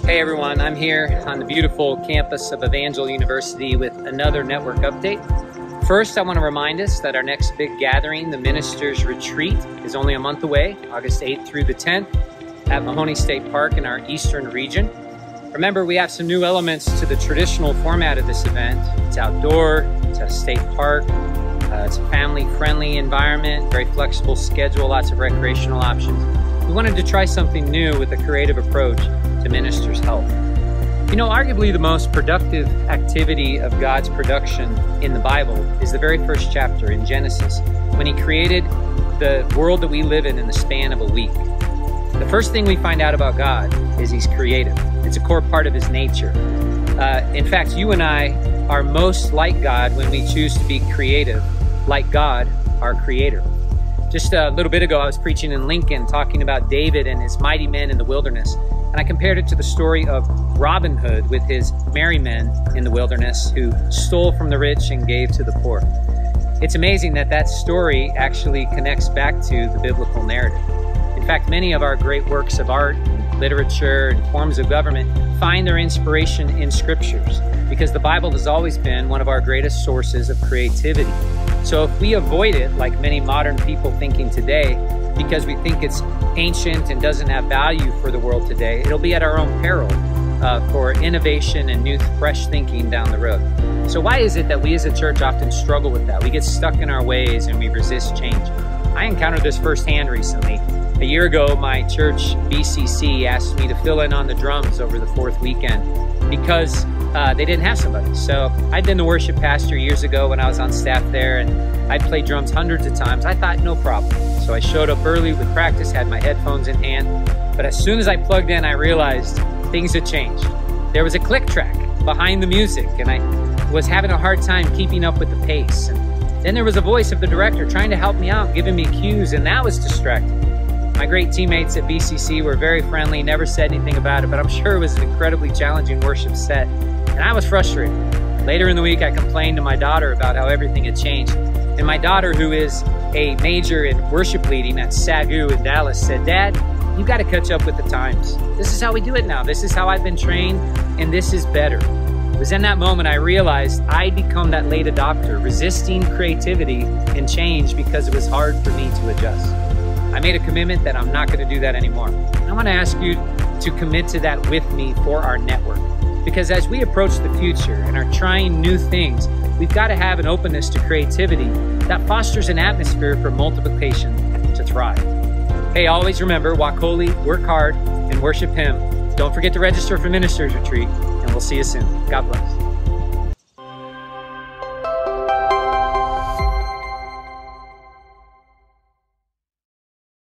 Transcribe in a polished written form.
Hey everyone, I'm here on the beautiful campus of Evangel University with another network update. First, I want to remind us that our next big gathering, the Ministers Retreat, is only a month away, August 8th through the 10th at Mahoney State Park in our eastern region. Remember, we have some new elements to the traditional format of this event. It's outdoor, it's a state park, it's a family-friendly environment, very flexible schedule, lots of recreational options. We wanted to try something new with a creative approach to ministers' health. You know, arguably the most productive activity of God's production in the Bible is the very first chapter in Genesis, when He created the world that we live in the span of a week. The first thing we find out about God is He's creative. It's a core part of His nature. In fact, you and I are most like God when we choose to be creative, like God, our Creator. Just a little bit ago, I was preaching in Lincoln, talking about David and his mighty men in the wilderness. And I compared it to the story of Robin Hood with his merry men in the wilderness who stole from the rich and gave to the poor. It's amazing that that story actually connects back to the biblical narrative. In fact, many of our great works of art, literature, and forms of government find their inspiration in scriptures because the Bible has always been one of our greatest sources of creativity. So if we avoid it, like many modern people thinking today, because we think it's ancient and doesn't have value for the world today, it'll be at our own peril for innovation and new, fresh thinking down the road. So why is it that we as a church often struggle with that? We get stuck in our ways and we resist change. I encountered this firsthand recently. A year ago, my church, BCC, asked me to fill in on the drums over the fourth weekend because they didn't have somebody. So I'd been the worship pastor years ago when I was on staff there, and I'd played drums hundreds of times. I thought, no problem. So I showed up early with practice, had my headphones in hand. But as soon as I plugged in, I realized things had changed. There was a click track behind the music, and I was having a hard time keeping up with the pace. And then there was a voice of the director trying to help me out, giving me cues, and that was distracting. My great teammates at BCC were very friendly, never said anything about it, but I'm sure it was an incredibly challenging worship set, and I was frustrated. Later in the week, I complained to my daughter about how everything had changed, and my daughter, who is a major in worship leading at SAGU in Dallas, said, "Dad, you got to catch up with the times. This is how we do it now. This is how I've been trained, and this is better." It was in that moment I realized I'd become that late adopter, resisting creativity and change because it was hard for me to adjust. I made a commitment that I'm not going to do that anymore. I want to ask you to commit to that with me for our network. Because as we approach the future and are trying new things, we've got to have an openness to creativity that fosters an atmosphere for multiplication to thrive. Hey, always remember, walk holy, work hard, and worship Him. Don't forget to register for Ministers Retreat, and we'll see you soon. God bless.